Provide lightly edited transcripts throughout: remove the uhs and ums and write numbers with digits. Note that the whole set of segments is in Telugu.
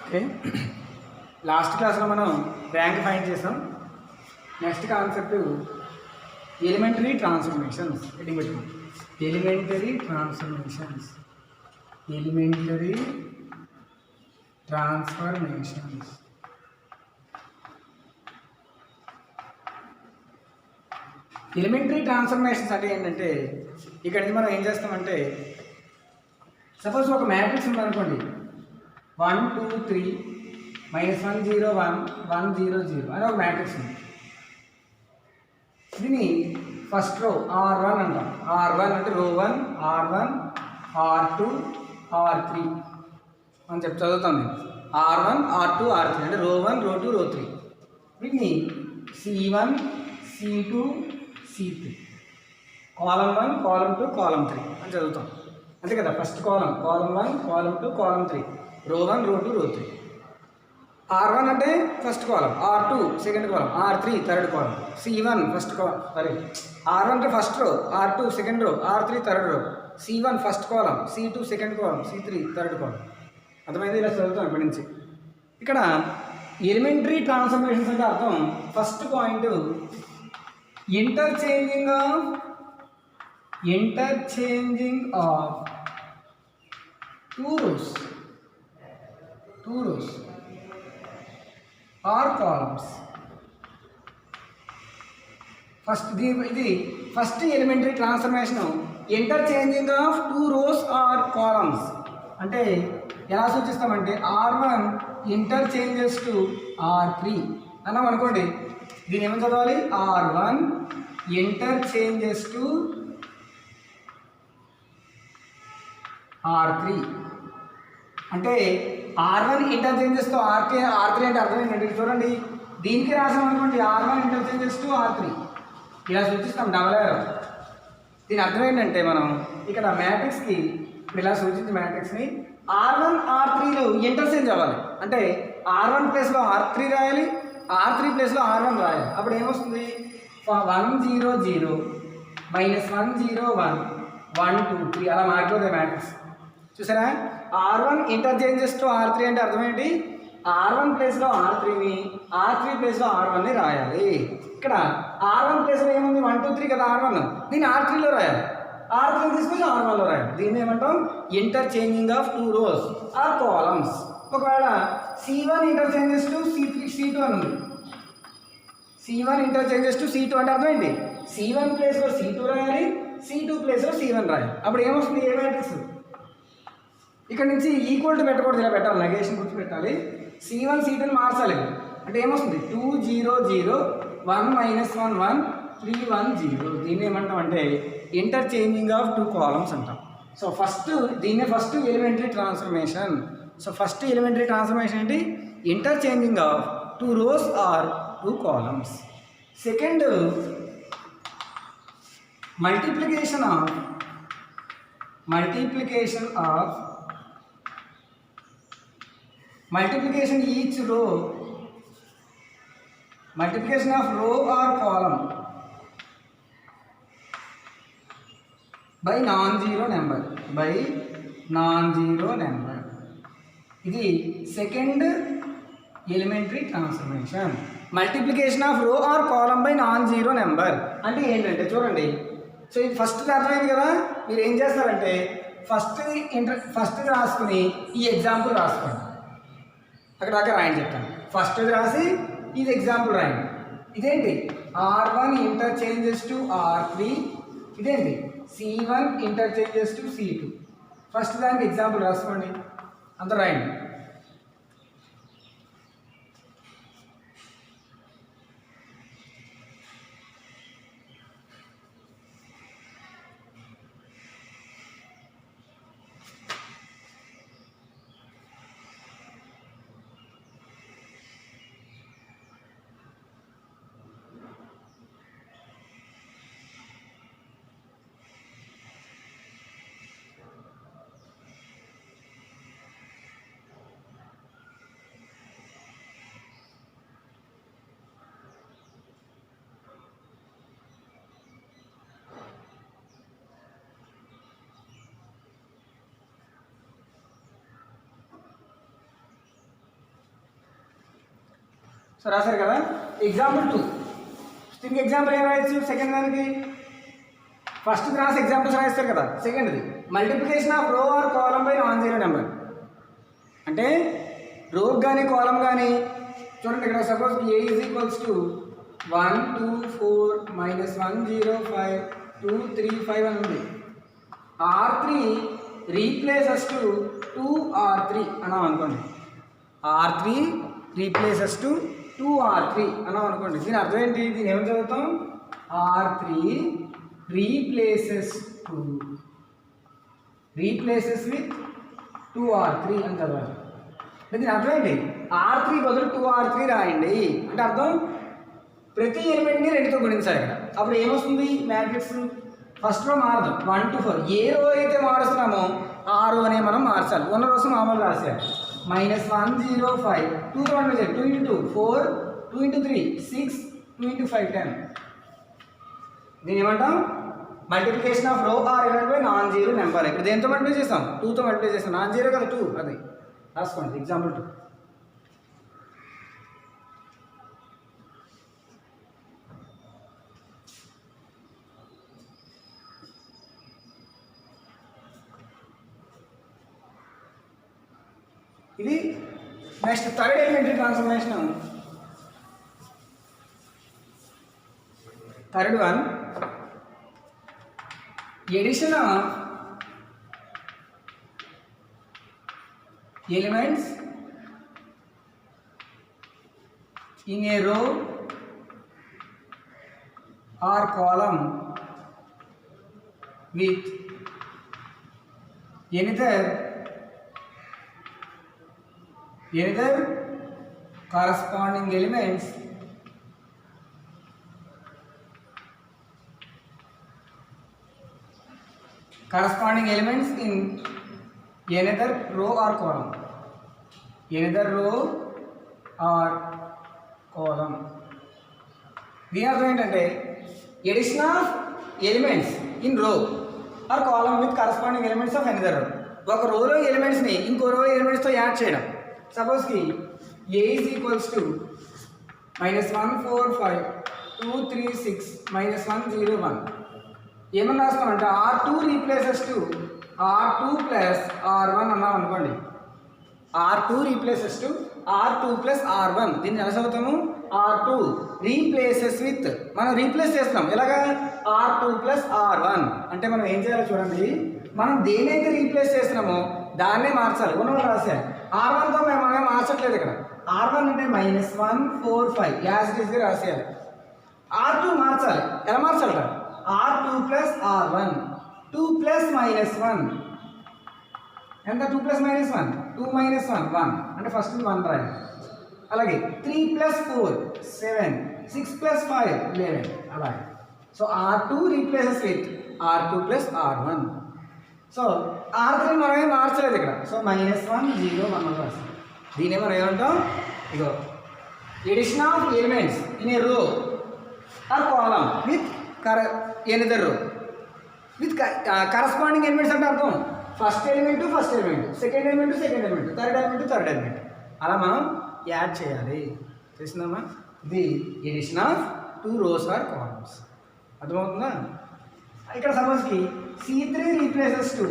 ఓకే, లాస్ట్ క్లాస్లో మనం ర్యాంక్ ఫైండ్ చేసాం. Next concept elementary transformations. Heading పెట్టుకోండి, elementary transformations. Elementary transformations. Elementary transformations అంటే ఏంటంటే, ఇక్కడ నుంచి మనం ఏం చేస్తామంటే, సపోజ్ ఒక మ్యాట్రిక్స్ ఉందనుకోండి, 1 2 3 -1 0 1 1 0 0 అని ఒక మ్యాట్రిక్స్ ఉంది. దీన్ని ఫస్ట్ రో R1 అంటాం. R1 అంటే రో 1, R1, R2, R3 అని చెప్పి చదువుతాం. నేను R1 R2 R3 అంటే రో 1 రో 2 రో 3. వీటిని C1 C2 C3, కాలం 1 కాలం 2 కాలం 3 అని చదువుతాం. అంతే కదా, ఫస్ట్ కాలం 1 కాలం 2 కాలం 3, రో 1 రో 2 రో 3. R1 అంటే ఫస్ట్ కాలం, R2 second column, R3 third కాలం, C1 ఫస్ట్ కాలం, సారీ R1 అంటే first row, R2 second row, R3 third row, C1 first కాలం, C2 second column, C3 third కాలం. అర్థమైంది? ఇలా చదువుతాం ఇప్పటి నుంచి. ఇక్కడ ఎలిమెంటరీ ట్రాన్స్ఫర్మేషన్స్ అంటే అర్థం, first point interchanging of two rows or columns. ఇది first elementary transformation, interchanging of two rows or columns. అంటే ఎలా సూచిస్తామంటే, R1 ఇంటర్చేంజెస్ టు R3 అన్నాం అనుకోండి. దీన్ని ఏమని చదవాలి? R1 ఇంటర్చేంజెస్ టు R3 అంటే R1 ఇంటర్చేంజెస్ తో R3 అంటే అర్థం ఏంటంటే, చూడండి దీనికి రాసాం అనుకోండి, R1 ఇంటర్చేంజెస్ టు R3 ఇలా సూచిస్తాం డబల్ ఏరో. దీని అర్థం ఏంటంటే, మనం ఇక్కడ మ్యాట్రిక్స్కి ఇప్పుడు ఇలా సూచించే మ్యాట్రిక్స్ని R1 R3లు ఇంటర్చేంజ్ అవ్వాలి. అంటే R1 ప్లేస్లో R3 రాయాలి, R3 ప్లేస్లో R1 రాయాలి. అప్పుడు ఏమొస్తుంది? 1 0 0 -1 0 1 1 2 3 అలా మారిపోతుంది మ్యాట్రిక్స్. చూసారా? R1 ఇంటర్చేంజెస్ టు R3 అంటే అర్థం ఏంటి? R1 ప్లేస్లో R3ని, R3 ప్లేస్లో R1ని రాయాలి. ఇక్కడ R1 ప్లేస్లో ఏముంది? 1 2 3 కదా R1, దీన్ని R3లో రాయాలి. R3 తీసుకొచ్చి R1లో రాయాలి. దీన్ని ఏమంటాం? Interchanging of two rows or columns. ఒకవేళ C1 ఇంటర్చేంజెస్ టు C2 అని ఉంది. C1 ఇంటర్చేంజెస్ టు C2 అంటే అర్థం ఏంటి? C1 ప్లేస్లో C2 రాయాలి, C2 ప్లేస్లో C1 రాయాలి. అప్పుడు ఏమొస్తుంది? ఏ మ్యాట్రిక్స్? ఇక్కడ నుంచి ఈక్వల్ టు పెట్టకూడదు, ఇలా పెట్టాలి, నెగేషన్ గుర్తు పెట్టాలి. C1 C2ని మార్చాలి. అంటే ఏమొస్తుంది? 2 0 0 1 -1 1 3 1 0. దీన్ని ఏమంటాం అంటే ఇంటర్చేంజింగ్ ఆఫ్ టూ కాలమ్స్ అంటాం. సో దీన్నే first elementary transformation. So first elementary transformation ఏంటి? Interchanging of two rows or two columns. Second, multiplication each row, multiplication of row or column by non zero number. ఇది second elementary transformation. Multiplication of row or column by non zero number అంటే ఏంటంటే, చూడండి, సో ఇది ఫస్ట్ అర్థమైంది కదా. మీరు ఏం చేస్తారంటే, ఫస్ట్ రాసుకుని ఈ ఎగ్జాంపుల్ రాసుకోండి. అక్కడ దాకా రాయండి చెప్తాను. ఫస్ట్ రాసి ఇది ఎగ్జాంపుల్ రాయండి. ఇదేంటి? R1 interchanges to R3. ఇదేంటి? C1 interchanges to C2. First దానికి ఎగ్జాంపుల్ రాసుకోండి, అంత రాయండి. సో రాశారు కదా. ఎగ్జాంపుల్ 2 దీనికి ఎగ్జాంపుల్ ఏం రాయొచ్చు? సెకండ్ దానికి ఫస్ట్ రాసి ఎగ్జాంపుల్స్ రాయిస్తారు కదా. సెకండ్ది multiplication of row or column by non zero number. అంటే రోకి కానీ కాలం కానీ చూడండి ఇక్కడ suppose A is equals to 1 2 4 -1 0 5 2 3 5 అని ఉంది. R3 రీప్లేసెస్ టు 2R3 అన్నాం అనుకోండి. R3 రీప్లేసెస్ టు 2R3 అన్నాం అనుకోండి. దీని అర్థం ఏంటి? దీని ఏమని చదువుతాం? R3 రీప్లేసెస్ విత్ 2R3 అని చదవాలి. అంటే దీని అర్థం ఏంటి? R3 బదులు 2R3 రాయండి అంటే అర్థం ప్రతి ఎలిమెంట్ని 2తో గుణించాలి ఇక్కడ. అప్పుడు ఏమొస్తుంది? మ్యాట్రిక్స్ ఫస్ట్ రో మారదు 1 to 4. ఏ రో అయితే మారుస్తున్నామో ఆ రో అనే మనం మార్చాలి. ఉన్న రోజు మామూలు రాసేయాలి. -1 0 5 2 తో 1 2 into 4 2 into 3 6 2 into 5 10. దీని ఏమంటాం? Multiplication of row are element by non zero number. ఇప్పుడు దేంతో మల్టిప్లై చేస్తాం? 2తో మల్టిప్లై చేస్తాం. నాన్ జీరో కదా 2, అది రాసుకోండి. ఎగ్జాంపుల్ 2. ఇది next third elementary transformation. Third one addition of elements in a row or column with another corresponding elements in another row or column. దీని అర్థం ఏంటంటే addition of elements in row or column with corresponding elements of another row. ఒక రోలో ఎలిమెంట్స్ని ఇంకో రో ఎలిమెంట్స్తో యాడ్ చేయడం. సపోజ్కి ఏ ఈజ్ ఈక్వల్స్ టు -1 4 5 2 3 6 -1 0 1. ఏమన్నా రాస్తామంటే R2 replaces to R2 plus R1 అన్నాం అనుకోండి. R2 replaces to R2 plus R1. దీన్ని ఎలా చదువుతాము? R2 రీప్లేసెస్ విత్, మనం రీప్లేస్ చేస్తాం ఎలాగా? R2 plus R1. అంటే మనం ఏం చేయాలో చూడండి. మనం దేనైతే రీప్లేస్ చేస్తున్నామో దాన్నే మార్చాలి. ఉన్నవాళ్ళు రాసేయాలి. R1తో మనం మార్చట్లేదు ఇక్కడ. R1 అంటే -1 4 5 యాజ్ ఇట్ ఈస్గా రాసేయాలి. R2 మార్చాలి. ఎలా మార్చాలి? R2 ప్లస్ R1 2 ప్లస్ -1 ఎంత? 2 ప్లస్ -1 2 -1 1 అంటే ఫస్ట్ 1 రాయాలి. అలాగే 3 ప్లస్ 4 7 6 ప్లస్ 5 11 అలాగే. So R2 replaces with R2 plus R1. So R3 మనమే మార్చలేదు ఇక్కడ. సో -1 0 1 రాస్తాం. దీన్ని మనం ఏమంటాం? ఇగో addition of elements in a row or column with another row with corresponding elements అంటే అర్థం first element, second element, third element అలా మనం యాడ్ చేయాలి. తెలిసిందమ్మా? ఇది addition of 2 rows or columns. అర్థమవుతుందా? ఇక్కడ సపోజ్కి C3 replaces to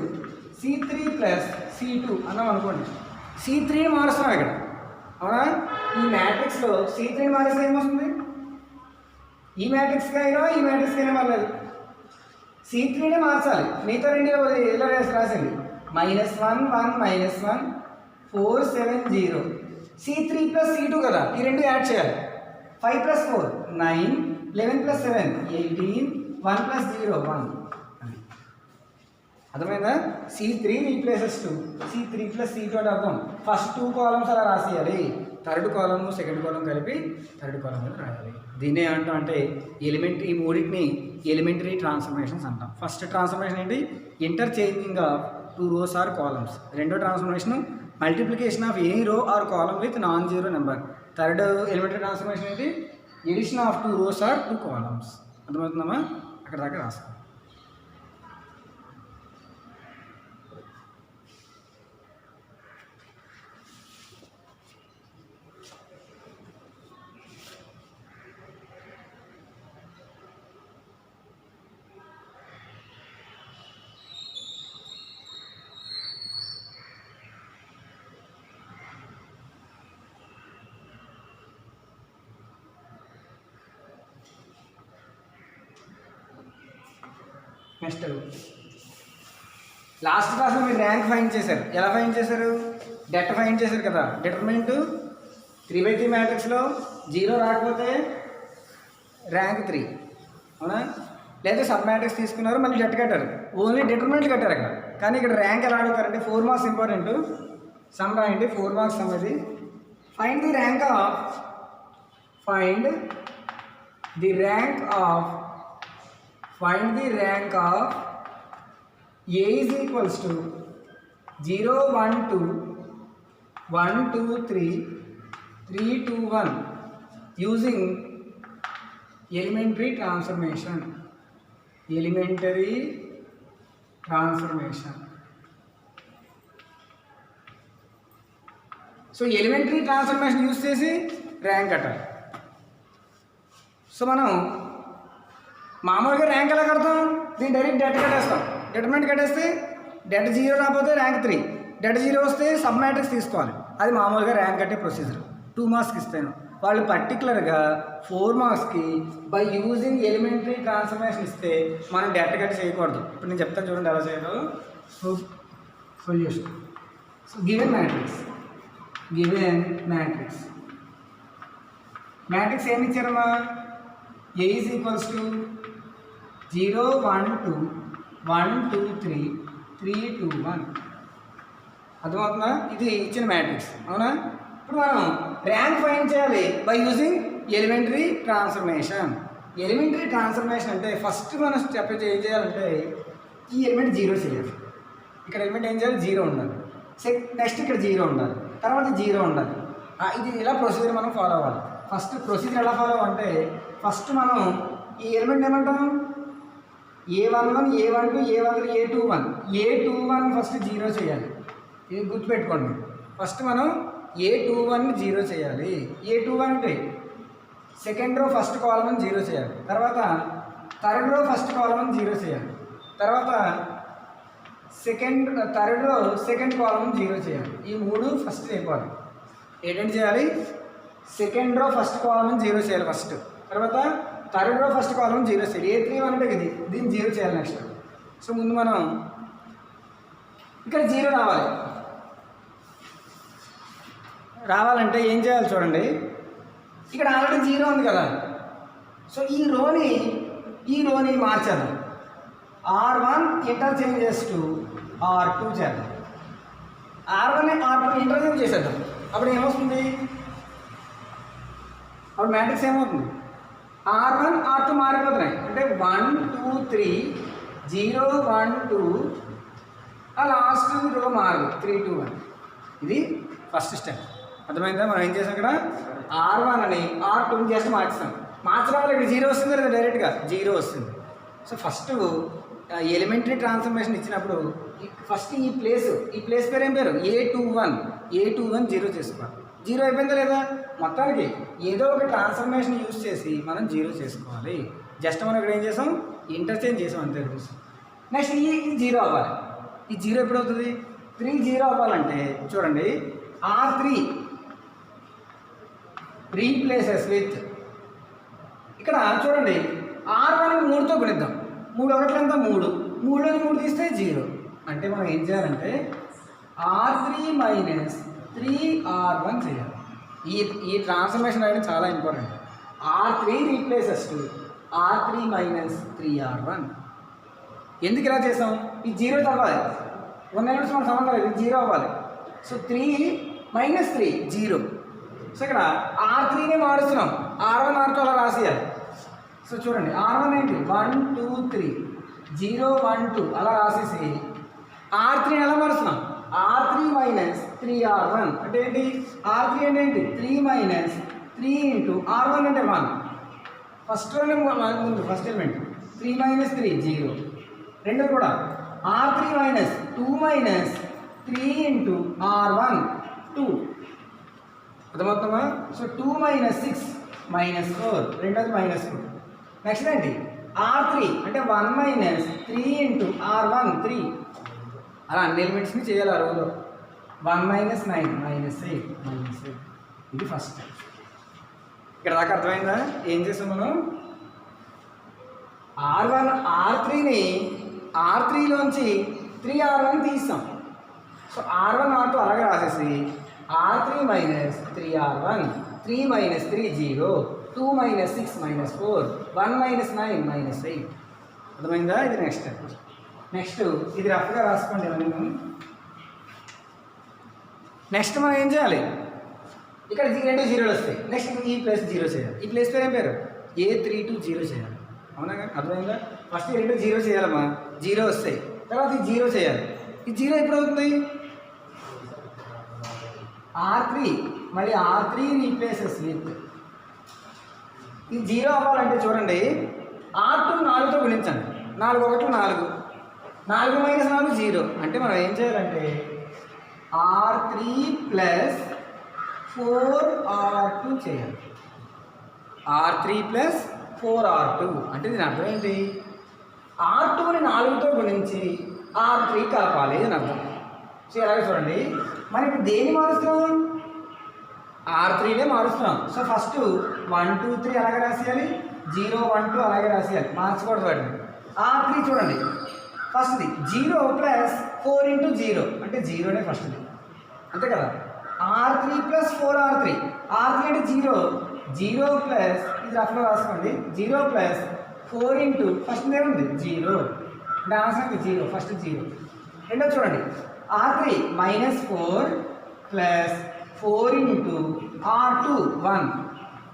C3 plus C2 అన్నాం అనుకోండి. C3 మారుస్తున్నాం ఇక్కడ, అవునా? ఈ మ్యాట్రిక్స్లో C3 మారిస్తే ఏమొస్తుంది? ఈ మ్యాట్రిక్స్కి అయినా ఈ మ్యాట్రిక్స్కి అయినా మారలేదు. C3నే మార్చాలి. మిగతా రెండు ఇలా రాసింది -1 1 -1 4 7 0. C3 ప్లస్ C2 కదా, ఈ రెండు యాడ్ చేయాలి. 5 ప్లస్ 4 9 11 ప్లస్ 7 18 1 ప్లస్ 0 1. అర్థమైందా? C3 replaces to C3 plus C2 అంటే అర్థం ఫస్ట్ 2 కాలమ్స్ అలా రాసేయాలి. థర్డ్ కాలమ్ సెకండ్ కాలమ్ కలిపి థర్డ్ కాలమ్ మీద రాయాలి. దీన్నే ఏమంటాం అంటే ఈ మూడింటిని ఎలిమెంటరీ ట్రాన్స్ఫర్మేషన్స్ అంటాం. ఫస్ట్ ట్రాన్స్ఫర్మేషన్ ఏంటి? Interchanging of 2 rows or columns. రెండో transformation multiplication of any row or column with non zero number. Third elementary transformation ఏంటి? Addition of 2 rows or 2 columns. అర్థమవుతుందమ్మా? అక్కడ దాకా రాస్తాం. నెక్స్ట్ లాస్ట్ క్లాస్లో మీరు ర్యాంక్ ఫైండ్ చేశారు. ఎలా ఫైండ్ చేశారు? డెట్ ఫైండ్ చేశారు కదా. డిటర్మినెంట్ 3/3 మ్యాట్రిక్స్లో 0 రాకపోతే ర్యాంక్ 3, అవునా? లేదా సబ్ మ్యాట్రిక్స్ తీసుకున్నారు, మళ్ళీ డెట్ కట్టారు, ఓన్లీ డిటర్మినెంట్ కట్టారు అక్కడ. కానీ ఇక్కడ ర్యాంక్ ఎలా అడుగుతారంటే 4 మార్క్స్ ఇంపార్టెంట్. సమ్ రాయండి, 4 మార్క్స్ సమ్ ఇది. Find the rank of A is equals to 0, 1, 2, 1, 2, 3, 3, 2, 1 using elementary transformation. So elementary transformation use చేసి ర్యాంక్ కట్టాలి. సో మనం మామూలుగా ర్యాంక్ ఎలా కడతాం? దీన్ని డైరెక్ట్ డెట్ కట్టేస్తాం. డిటర్మినెంట్ కట్టేస్తే డెట్ 0 రాకపోతే ర్యాంక్ 3, డెట్ 0 వస్తే సబ్ మ్యాట్రిక్స్ తీసుకోవాలి. అది మామూలుగా ర్యాంక్ కట్టే ప్రొసీజర్. 2 మార్క్స్కి ఇస్తాను. వాళ్ళు పర్టికులర్గా 4 మార్క్స్కి బై యూజింగ్ ఎలిమెంటరీ ట్రాన్స్ఫర్మేషన్ ఇస్తే మనం డెట్ కట్ చేయకూడదు. ఇప్పుడు నేను చెప్తాను చూడండి ఎలా చేయాలో. So solution. So given matrix ఏమి ఇచ్చారమ్మా? A is equals to 0, 1, 2, 1, 2, 3, 3, 2, 1. అర్థమవుతుందా? ఇది ఇచ్చిన మ్యాట్రిక్స్, అవునా? ఇప్పుడు మనం ర్యాంక్ ఫైండ్ చేయాలి by using elementary transformation. Elementary transformation అంటే ఫస్ట్ మనం స్టెప్ ఏం చేయాలంటే ఈ ఎలిమెంట్ 0 చేయాలి. ఇక్కడ ఎలిమెంట్ ఏం చేయాలి? 0 ఉండాలి. నెక్స్ట్ ఇక్కడ 0 ఉండాలి, తర్వాత 0 ఉండాలి. ఇది ఇలా ప్రొసీజర్ మనం ఫాలో అవ్వాలి. ఫస్ట్ ప్రొసీజర్ ఎలా ఫాలో అవ్వాలంటే ఫస్ట్ మనం ఈ ఎలిమెంట్ ఏమంటాం? A11, A12, A13, A21. A21 first 0 చేయాలి. ఇది గుర్తుపెట్టుకోండి. ఫస్ట్ మనం A21 0 చేయాలి. A21 అంటే సెకండ్ రో ఫస్ట్ కాలమ్ 0 చేయాలి. తర్వాత థర్డ్ రో ఫస్ట్ కాలమ్ 0 చేయాలి. తర్వాత థర్డ్ రో సెకండ్ కాలమ్ 0 చేయాలి. ఈ 3 ఫస్ట్ అయిపోవాలి. ఏంటంటే చేయాలి? సెకండ్ రో ఫస్ట్ కాలమ్ 0 చేయాలి ఫస్ట్. తర్వాత థర్డ్ రో ఫస్ట్ కాలమ్ 0 చేయాలి. A31 అంటే ఇది, దీన్ని 0 చేయాలి నెక్స్ట్. సో ముందు మనం ఇక్కడ 0 రావాలంటే ఏం చేయాలి చూడండి. ఇక్కడ ఆల్రెడీ 0 ఉంది కదా. సో ఈ రోని మార్చాలి. R1 ఇంటర్చేంజ్ చేస్తూ R2 చేద్దాం. R1 R2 ఇంటర్చేంజ్ చేసేద్దాం. అప్పుడు ఏమవుతుంది? అప్పుడు మ్యాట్రిక్స్ ఏమవుతుంది? R1 R2 మారిపోతున్నాయి. అంటే 1, 2, 3, 0, 1, 2 ఆ లాస్ట్ రో మారదు, 3, 2, 1. ఇది ఫస్ట్ స్టెప్. అర్థమైందా? మనం ఏం చేసాం ఇక్కడ R1 అని R2 జస్ట్ మార్చాం. మార్చడం వల్ల ఇక్కడ 0 వస్తుంది కదా, డైరెక్ట్గా 0 వస్తుంది. సో ఫస్ట్ ఎలిమెంటరీ ట్రాన్స్ఫర్మేషన్ ఇచ్చినప్పుడు ఫస్ట్ ఈ ప్లేస్ పేరు ఏం పేరు? A21 0 చేసుకోవాలి. 0 అయిపోయిందా లేదా? మొత్తానికి ఏదో ఒక ట్రాన్స్ఫర్మేషన్ యూజ్ చేసి మనం 0 చేసుకోవాలి. జస్ట్ మనం ఇక్కడ ఏం చేసాం? ఇంటర్చేంజ్ చేసాం అంతే. నెక్స్ట్ ఈ 0 అవ్వాలి. ఈ 0 ఎప్పుడు అవుతుంది? 3 0 అవ్వాలంటే చూడండి, R3 రీప్లేసెస్ విత్ ఇక్కడ చూడండి R1 3తో గుణిద్దాం. 3 ఒకటి ఎంత? 3. 3లోని 3 తీస్తే 0. అంటే మనం ఏం చేయాలంటే R3 మైనస్ 3R1 చేయాలి. ఈ ట్రాన్స్ఫర్మేషన్ అనేది చాలా important. R3 replaces to R3 minus 3R1. ఎందుకు ఇలా చేసాం? ఈ 0 అవ్వాలి. 1 ఎలిమెంట్స్ మనం సంబంధం లేదు, 0 అవ్వాలి. So 3 minus 3 0. సో ఇక్కడ R3ని మారుస్తున్నాం. R1 R2 అలా రాసేయాలి. సో చూడండి R1 ఏంటి? 1, 2, 3, 0, 1, 2 అలా రాసేసి R3ని ఎలా మారుస్తున్నాం? R3 మైనస్ 3R1 అంటే ఏంటి? R3 అంటే ఏంటి? 3 మైనస్ 3 ఇంటూ R1 అంటే 1. ఫస్ట్ ముందు ఫస్ట్ ఎలిమెంట్ 3 మైనస్ 3 0. రెండోది కూడా R3 minus 2 minus 3 into R1 2. అర్థమవుతుందా? So 2 minus 6 minus 4. రెండోది మైనస్ 4. నెక్స్ట్ ఏంటి? R3 అంటే 1 మైనస్ 3 ఇంటూ R1 3. అలా అన్ని ఎలిమెంట్స్ని చేయాలి ఆ రోజులో. 1 మైనస్ 9 మైనస్ 8 మైనస్ 8. ఇది ఫస్ట్. ఇక్కడ దాకా అర్థమైందా? ఏం చేసాం మనం? R3ని R3లోంచి 3R1 తీస్తాం. సో R1 R2 అలాగే రాసేసి R3 minus 3R1, 3 minus 3 0, 2 minus 6 minus 4, 1 minus 9 minus 8. అర్థమైందా? ఇది నెక్స్ట్ ఇది రఫ్గా రాసుకోండి ఇవన్నీ. నెక్స్ట్ మనం ఏం చేయాలి, ఇక్కడ 2 జీరోలు వస్తాయి. నెక్స్ట్ ఈ ప్లేస్ 0 చేయాలి. ఈ ప్లేస్ పేరు ఏం పేరు, A32 0 చేయాలి. అవునా? అర్థమైందా? ఫస్ట్ 2 0 చేయాలమ్మా, 0 వస్తాయి. తర్వాత ఈ 0 చేయాలి. ఈ 0 ఎప్పుడు అవుతుంది, R3 మళ్ళీ R3 రీప్లేసెస్ విత్ ఈ 0 అవ్వాలంటే చూడండి, R2 4తో గుణించండి. 4 1 4, 4 మైనస్ 4 0. అంటే మనం ఏం చేయాలంటే R3 ప్లస్ 4R2 చేయాలి. R3 ప్లస్ 4R2 అంటే దీని అర్థం ఏంటి, R2ని 4తో గుణించి R3 కలపాలి అని అర్థం. సో అలాగే చూడండి, మరి ఇప్పుడు దేన్ని మారుస్తున్నాం, R3నే మారుస్తున్నాం. సో ఫస్ట్ 1 2 3 అలాగే రాసేయాలి, 0 1 2 అలాగే రాసేయాలి, మార్చకూడదు వాటిని. R3 చూడండి, ఫస్ట్ది 0 ప్లస్ 4 ఇంటూ 0 అంటే 0నే ఫస్ట్ది, అంతే కదా. R3 ప్లస్ 4R3, R3 అంటే 0 ప్లస్ ఇది రఫ్లో రాసుకోండి, 0 ప్లస్ 4 ఇంటూ ఫస్ట్ ఏముంది 0 అంటే ఆన్సర్ 0, ఫస్ట్ 0. రెండో చూడండి, R3 minus 4 plus 4 into R2 1,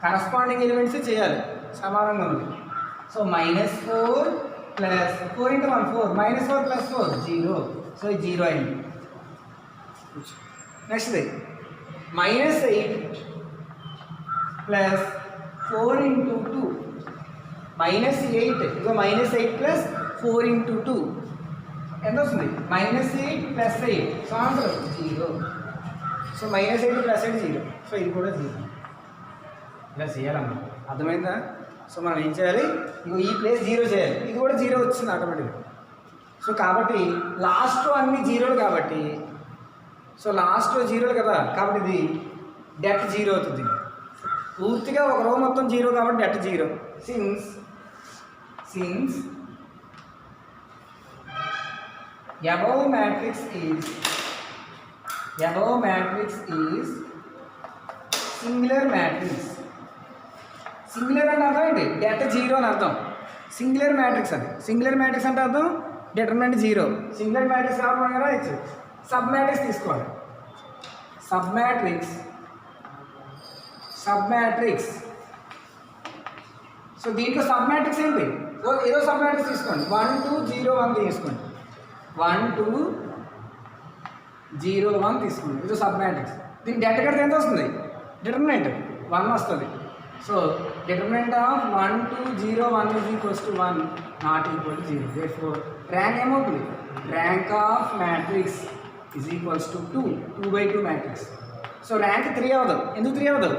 corresponding elements చేయాలి, సమానంగా ఉంది. So minus 4 plus 4 into 1 4, minus 4 plus 4 0. So ఇది 0 అయింది. నెక్స్ట్ది మైనస్ 8 ప్లస్ 4 ఇంటూ 2, మైనస్ 8 ఇదిగో మైనస్ 8 ప్లస్ 4 ఇంటూ 2 ఎంత వస్తుంది, minus 8 plus 8. So answer 0. So minus 8 plus 8 0. So ఇది కూడా 0. ఇలా చేయాలమ్మా, అర్థమైందా? సో మనం ఏం చేయాలి, ఇగో ఈ ప్లేస్ 0 చేయాలి, ఇది కూడా 0 వచ్చింది ఆటోమేటిక్గా. సో కాబట్టి లాస్ట్లో అన్ని 0లు కాబట్టి, సో లాస్ట్లో 0లు కదా, కాబట్టి ఇది డెట్ 0 అవుతుంది. పూర్తిగా ఒక రో మొత్తం 0 కాబట్టి debt 0. Since above matrix is singular matrix. Singular అంటే అర్థం ఏంటి, డెట్ 0 అని అర్థం. సింగులర్ మ్యాట్రిక్స్ అది, సింగులర్ మ్యాట్రిక్స్ అంటే అర్థం డిటర్మినెంట్ 0. సింగులర్ మ్యాట్రిక్స్ కావాలి కదా, ఇచ్చు సబ్ మ్యాట్రిక్స్ తీసుకోవాలి. సబ్ మ్యాట్రిక్స్ సో దీంట్లో సబ్ మ్యాట్రిక్స్ ఏంటి, ఏదో సబ్ మ్యాట్రిక్స్ తీసుకోండి. 1 2 0 1 తీసుకోండి, 1 2 0 1 తీసుకోండి, ఇది సబ్ మ్యాట్రిక్స్. దీని డెట్ కడితే ఎంత వస్తుంది, డిటర్మినెంట్ 1 వస్తుంది. So determinant of 1 2 0 1 is equals to 1 not equal to 0. Therefore rank ఏమవుతుంది, rank of matrix is equals to 2/2 matrix. So rank 3 అవ్వదు. ఎందుకు 3 అవ్వదు,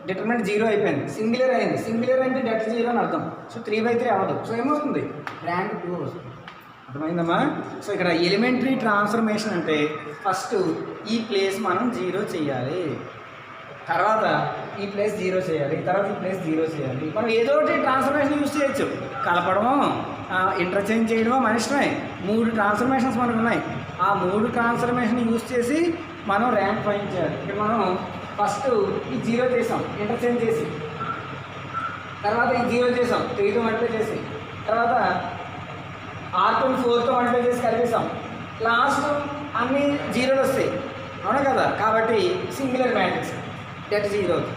డిటర్మినెంట్ 0 అయిపోయింది, సింగులర్ అయింది. సింగులర్ అంటే డెట్ 0 అని అర్థం. సో 3/3 అవ్వదు. సో ఏమవుతుంది, ర్యాంక్ 2 అవుతుంది. అర్థమైందమ్మా? సో ఇక్కడ ఎలిమెంటరీ ట్రాన్స్ఫర్మేషన్ అంటే ఫస్ట్ ఈ ప్లేస్ మనం 0 చేయాలి, తర్వాత ఈ ప్లేస్ 0 చేయాలి, తర్వాత ఈ ప్లేస్ 0 చేయాలి. మనం ఏదో ఒకటి ట్రాన్స్ఫర్మేషన్ యూజ్ చేయొచ్చు, కలపడమో ఇంటర్చేంజ్ చేయడమో మన ఇష్టమే. 3 ట్రాన్స్ఫర్మేషన్స్ మనకు ఉన్నాయి. ఆ 3 ట్రాన్స్ఫర్మేషన్ యూజ్ చేసి మనం ర్యాంక్ ఫైండ్ చేయాలి. ఇక్కడ మనం ఫస్ట్ ఈ 0 చేసాం ఇంటర్చేంజ్ చేసి, తర్వాత ఈ 0 చేసాం 3తో మల్టిప్లై చేసి, తర్వాత R2 4తో మల్టిప్లై చేసి కలిపేసాం, లాస్ట్ అన్ని 0లు వస్తాయి, అవునా కదా. కాబట్టి సింగులర్ మ్యాట్రిక్స్ డెట్ 0 అవుతుంది.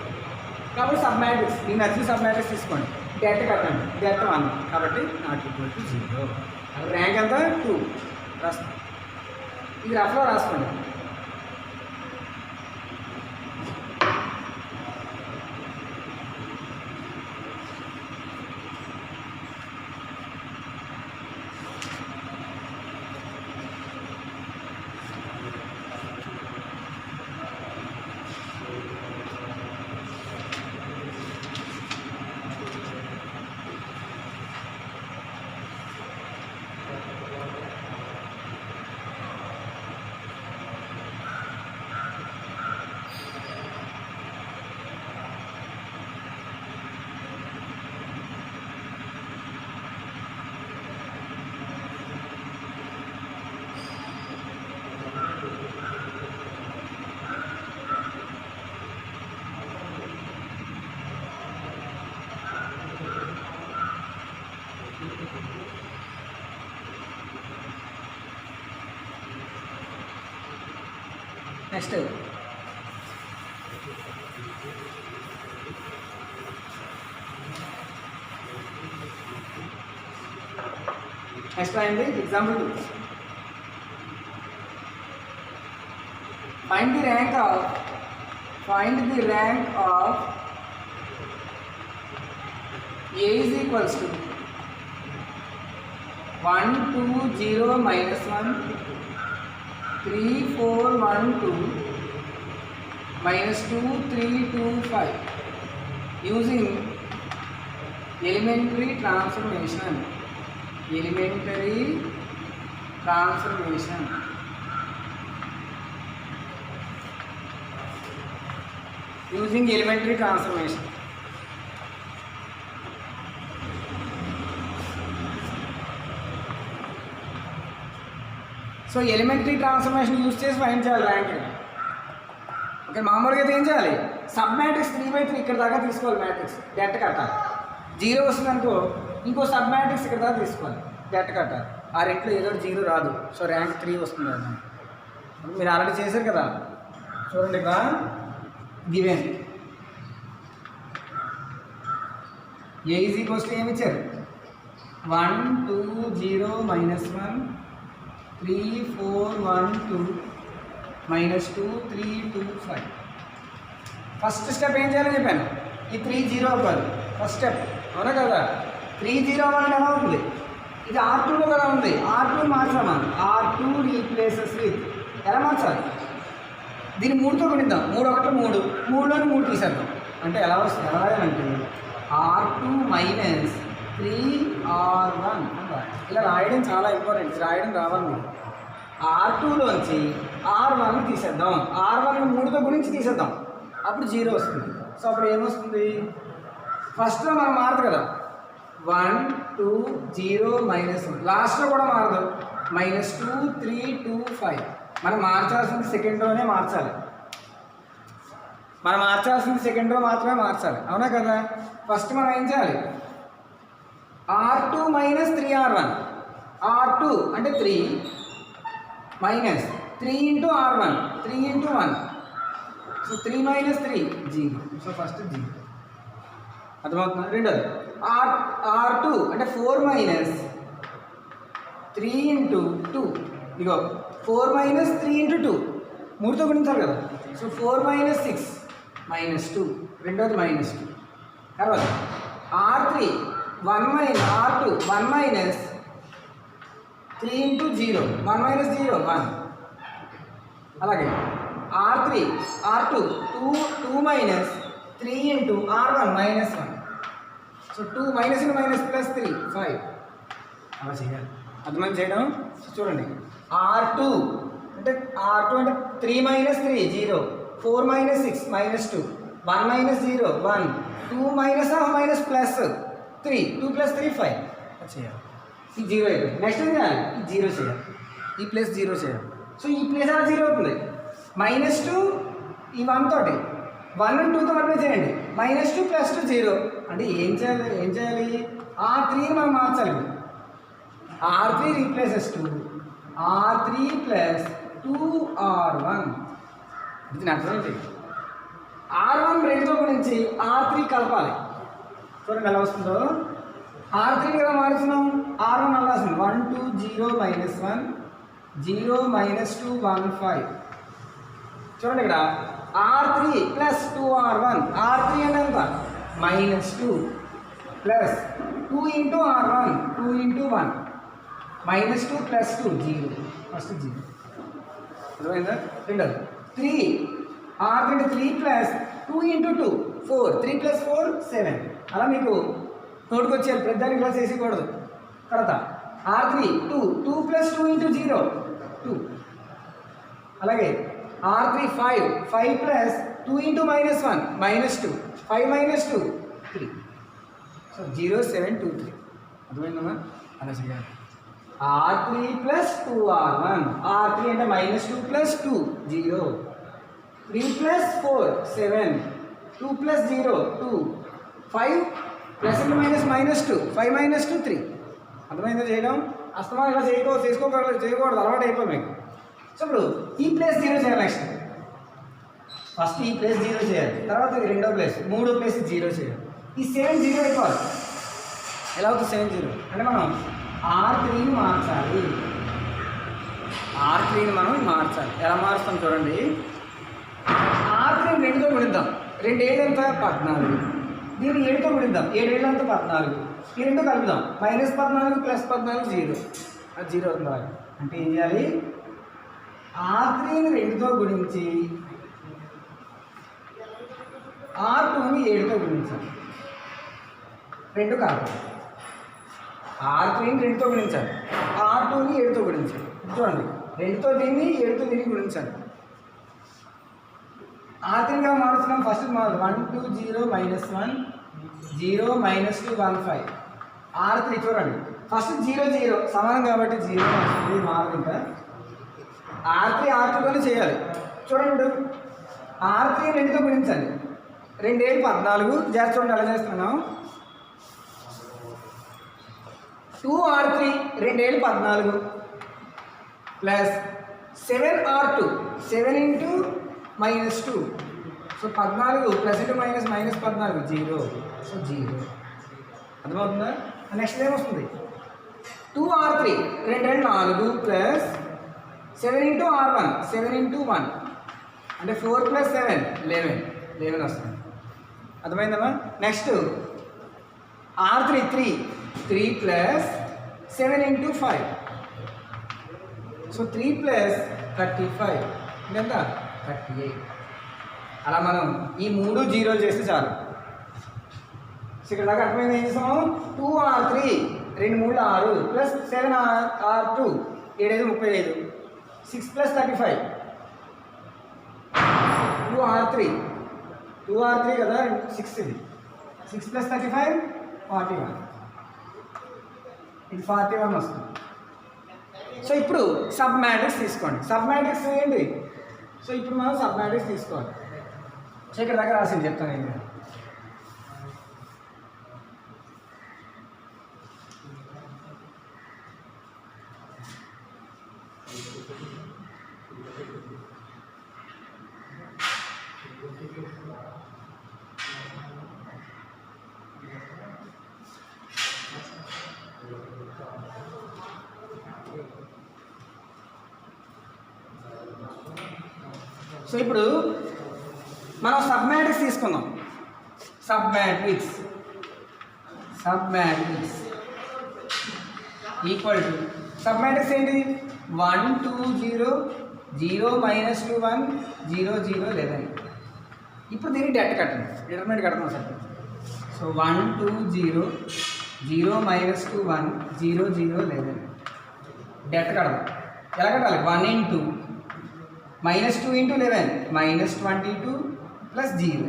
కాబట్టి సబ్ మ్యాట్రిక్స్, దీన్ని నచ్చిన సబ్ మ్యాట్రిక్స్ తీసుకోండి, డెట్ కట్టండి, డెట్ 1 కాబట్టి నాట్ ఈక్వల్ టు 0. ర్యాంక్ ఎంత 2 రాసుకోండి, ఇది రఫ్లో రాసుకోండి. నెక్స్ట్ రాయండి example 2. Find the rank of A is equals to 1 2 0 minus 1 3 4 1 2 minus 2 3 2 5 using elementary transformation. Using elementary transformation. So elementary transformation use చేసి ఫైండ్ చేయాలి ర్యాంక్. ఓకే, మామూలుగా అయితే ఏం చేయాలి, సబ్ మ్యాట్రిక్స్ 3/3 ఇక్కడ దాకా తీసుకోవాలి, మ్యాట్రిక్స్ డెట్ కట్టాలి. 0 వస్తుంది అనుకో, ఇంకో సబ్ మ్యాట్రిక్స్ ఇక్కడ దాకా తీసుకోవాలి, డెట్ కట్టాలి. ఆ రెంట్లో ఏదో 0 రాదు, సో ర్యాంక్ 3 వస్తుంది కదా. మీరు ఆల్రెడీ చేశారు కదా, చూడండి ఇక్కడ given A is equals to ఏమి ఇచ్చారు, 1 2 0 minus 1 3 4 1 2 minus 2 3 2 5. ఫస్ట్ స్టెప్ ఏం చేయాలని చెప్పాను, ఈ 3 0 అవ్వాలి ఫస్ట్ స్టెప్, అవునా కదా. 3 0 అవ్వాలంటే ఎలా అవుతుంది, ఇది R2లో కదా ఉంది, R2 మార్చాలి మనం. R2 రీప్లేసెస్ విత్, ఎలా మార్చాలి, దీన్ని 3తో గుణిద్దాం. 3 1 3, 3లోని 3 తీసేద్దాం. అంటే ఎలా వస్తుంది, ఎలా అంటే R2 మైనస్ 3R1 ఇలా రాయడం చాలా ఇంపార్టెంట్, రాయడం రావాలి మీరు. R2లోంచి R1 తీసేద్దాం, R1 3తో గురించి తీసేద్దాం, అప్పుడు 0 వస్తుంది. సో అప్పుడు ఏమొస్తుంది, ఫస్ట్లో మనం మారదు కదా, 1 2 0 minus 1, లాస్ట్లో కూడా మారదు, -2 3 2 5. మనం మార్చాల్సింది సెకండ్లోనే మార్చాలి, సెకండ్లో మాత్రమే మార్చాలి, అవునా కదా. ఫస్ట్ మనం ఏం చేయాలి, R2 మైనస్ 3R1, R2 అంటే 3 minus 3 into R1, 3 into 1, so 3 minus 3 0. So first 0 అర్థమవుతుందా. రెండోది R2 అంటే 4 మైనస్ 3 ఇంటూ 2, ఇగో 4 మైనస్ 3 ఇంటూ 2 3తో గుణించాలి కదా, సో 4 మైనస్ 6 -2, రెండోది -2. తర్వాత R3 1 minus R2 1 minus 3 into 0, 1 minus 0 1. అలాగే R2 2 minus 3 into R1 -1, so 2 minus into minus plus 3 5. అలా చేయాలి, అర్థమైంది చేయడం. చూడండి R2 అంటే 3 minus 3 0, 4 minus 6 -2, 1 minus 0 1, 2 minus half minus plus 3, 2 plus 3 5 చేయాలి. ఈ 0 అయిపోయింది. నెక్స్ట్ ఏం చేయాలి, ఈ 0 చేయాలి, ఈ ప్లస్ 0 చేయాలి. సో ఈ ప్లస్ అలా 0 అవుతుంది, -2 ఈ 1 తోటి 1 and 2తో మల్టిప్లై చేయండి, -2 + 2 0. అంటే ఏం చేయాలి, R3 మనం మార్చాలి. R3 replaces 2, R3 plus 2R1. ఇది అర్థం ఏంటి, R1 రెండుతో గురించి R3 కలపాలి. చూడండి ఎలా వస్తుందో, R3 కదా మారుతున్నాం, R1 అలా వస్తుంది 1 2 0 minus 1 0 minus 2 1 5. చూడండి ఇక్కడ R3 ప్లస్ 2R1, R3 అంటే ఎంత -2 plus 2 into R1 2 into 1 -2 plus 2 0, first 0 అర్థమైందా. రెండోది 3 R3 అంటే 3 ప్లస్ 2 ఇంటూ 2 4, 3 ప్లస్ 4 7. అలా మీకు నోటుకు వచ్చేయాలి, ప్రతిదాన్ని క్లాస్ వేసేయకూడదు. తర్వాత R3 2 ప్లస్ 2 ఇంటూ 0 2. అలాగే R3 5 plus 2 into -1 -2, 5 minus 2 3. So 0 7 2 3. అర్థమైందమ్మా, అలా చేయాలి. R3 ప్లస్ 2R1, R3 అంటే -2 plus 2 0, 3 plus 4 7, 2 plus 0 2, 5 plus into minus -2 5 minus 2 3. అర్థమైందో చేయడం. అస్తమా ఇలా చేయకూడదు, చేయకూడదు, అలవాటు అయిపోయి మీకు. సో ఇప్పుడు ఈ ప్లస్ 0 చేయాలి. నెక్స్ట్ ఫస్ట్ ఈ ప్లేస్ 0 చేయాలి, తర్వాత ఇది రెండో ప్లేస్, మూడో ప్లేస్ 0 చేయాలి. ఈ 7 0 అయిపోవాలి. ఎలా అవుతుంది 7 0 అంటే మనం R3ని మార్చాలి. R3ని మనం మార్చాలి. ఎలా మారుస్తాం చూడండి. R3 2తో గుణిద్దాం. 2 7 ఎంత 14. దీన్ని 7తో గుణిద్దాం. 7 7 ఎంత 14. ఈ రెండు కలుపుదాం. -14 + 14 0. అది 0 అవుతుంది. అంటే ఏం చేయాలి? R3ని 2తో గుణించి R2ని 7తో గుణించాలి. 2 కలపాలి. R3ని 2తో గుణించాలి, R2ని 7తో గుణించాలి. చూడండి, 2తో దీన్ని 7తో దీన్ని గుణించాలి. R3గా మారుస్తున్నాం. ఫస్ట్ 1 2 0 -1 0 -2 1 5. R3 చూడండి, ఫస్ట్ 0 0 సమానం కాబట్టి 0 వస్తుంది. మారదు. ఇంకా R3 R2తోనే చేయాలి. చూడండి, ఇప్పుడు R3 2తో గుణించాలి. 2 7 14. జాగ్రత్త చూడండి ఎలా చేస్తున్నాం. 2R3 2 7 14 plus 7R2 7 × -2. So 14 +(-) -14 0. So 0 అర్థమవుతుందా? నెక్స్ట్ ఏమొస్తుంది? 2R3 2 2 4 ప్లస్ 7 × R1 7 × 1 అంటే 4 + 7 11 వస్తుంది. అర్థమైందమ్మా? Next R3 3 plus 7 × 5. So 3 plus 35 ఎంత 38. అలా మనం ఈ 3 0 చేస్తే చాలు. ఇక్కడ దాకా అర్థమైంది. ఏం చేస్తాము? 2R3 2 3 6 ప్లస్ 7R2 7 35 6 + 35 2R3 కదా 6 ఇది 6 + 35 41. ఇది 41 వస్తుంది. సో ఇప్పుడు సబ్ మ్యాట్రిక్స్ తీసుకోండి. సబ్ మ్యాట్రిక్స్ ఏంటి? సో ఇప్పుడు మనం సబ్ మ్యాట్రిక్స్ తీసుకోవాలి. సో ఇక్కడ దగ్గర రాసింది చెప్తాను నేను. సో ఇప్పుడు మనం సబ్ మ్యాట్రిక్స్ తీసుకుందాం. Sub matrix equal to sub matrix ఏంటి? 1 2 0 0 -2 1 0 0 11. ఇప్పుడు దీన్ని డెట్ కట్టండి. డిటర్మినెంట్ కడతాం సార్. సో 1 2 0 0 -2 1 0 0 11 డెట్ కడదాం. ఎలా కట్టాలి? 1 × -2 × 11 -22 + 0.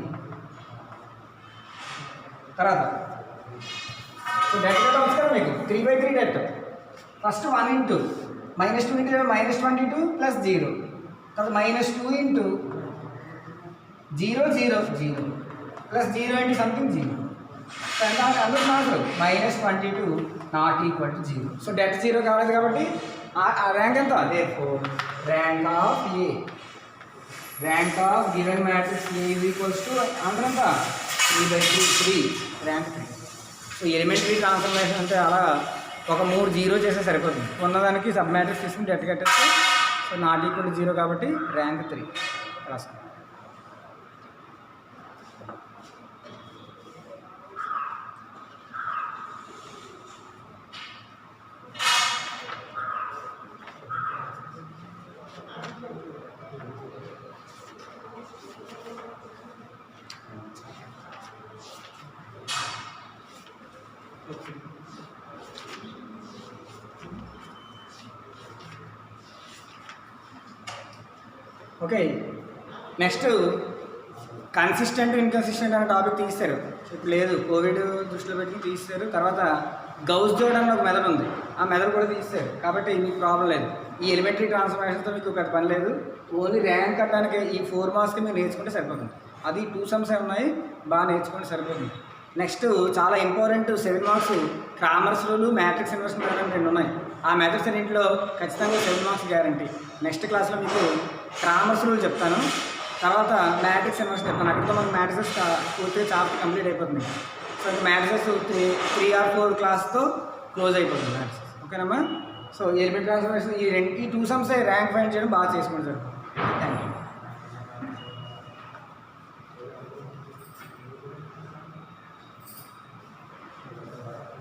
తర్వాత సో డెట్ కట్టవచ్చు కదా మీకు 3/3 డెట్. ఫస్ట్ 1 × -2 × 11 -22 + 0. తర్వాత -2 × 0 0 0 + 0 × సంథింగ్ 0. అందరూ మాత్రం -22 ≠ 0. సో డెట్ 0 కావాలి కాబట్టి ర్యాంక్ ఎంత? అదే rank of given matrix A answer ఎంత? 3/3 ర్యాంక్ 3. సో ఎలిమెంటరీ ట్రాన్స్ఫర్మేషన్ అంటే అలా ఒక 3 0 చేస్తే సరిపోతుంది. ఉన్నదానికి సబ్ మ్యాట్రిక్స్ తీసుకుని డెట్ కట్టేస్తే సో ≠ 0 కాబట్టి ర్యాంక్ 3 రాసుకోండి. ఓకే, నెక్స్ట్ కన్సిస్టెంట్ ఇన్కన్సిస్టెంట్ అనే టాపిక్ తీస్తారు. ఇప్పుడు లేదు, కోవిడ్ దృష్టిలో పెట్టుకుని తీస్తారు. తర్వాత గౌస్ జోడ్ అన్న ఒక మెథడ్ ఉంది, ఆ మెథడ్ కూడా తీస్తారు. కాబట్టి మీకు ప్రాబ్లం లేదు. ఈ ఎలిమెంటరీ ట్రాన్స్ఫర్మేషన్తో మీకు పెద్ద పని లేదు. ఓన్లీ ర్యాంక్ కట్టడానికి ఈ 4 మార్క్స్కి మీరు నేర్చుకుంటే సరిపోతుంది. అది 2 సమ్స్ ఉన్నాయి, బాగా నేర్చుకుంటే సరిపోతుంది. నెక్స్ట్ చాలా important 7 marks Cramer's rule, matrix inversion theorem 2 ఉన్నాయి. ఆ మ్యాట్రిక్స్ అన్నింటిలో ఖచ్చితంగా 7 మార్క్స్ గ్యారంటీ. నెక్స్ట్ క్లాస్లో మీకు క్రామర్స్ రూల్ చెప్తాను. తర్వాత మ్యాట్రిక్స్ ఇన్వర్షన్ చెప్తాను. అక్కడితో మనకు మ్యాట్రిక్స్ పూర్తిగా చాప్టర్ కంప్లీట్ అయిపోతుంది. సో ఇంకా మ్యాట్రిక్స్ 3 or 4 క్లాస్తో క్లోజ్ అయిపోతుంది మ్యాట్రిక్స్. ఓకేనమ్మా. సో ఎలిమెంట్ ట్రాన్స్ఫర్మేషన్ ఈ 2 సమ్స్ ర్యాంక్ ఫైండ్ చేయడం బాగా చేసుకోండి సార్.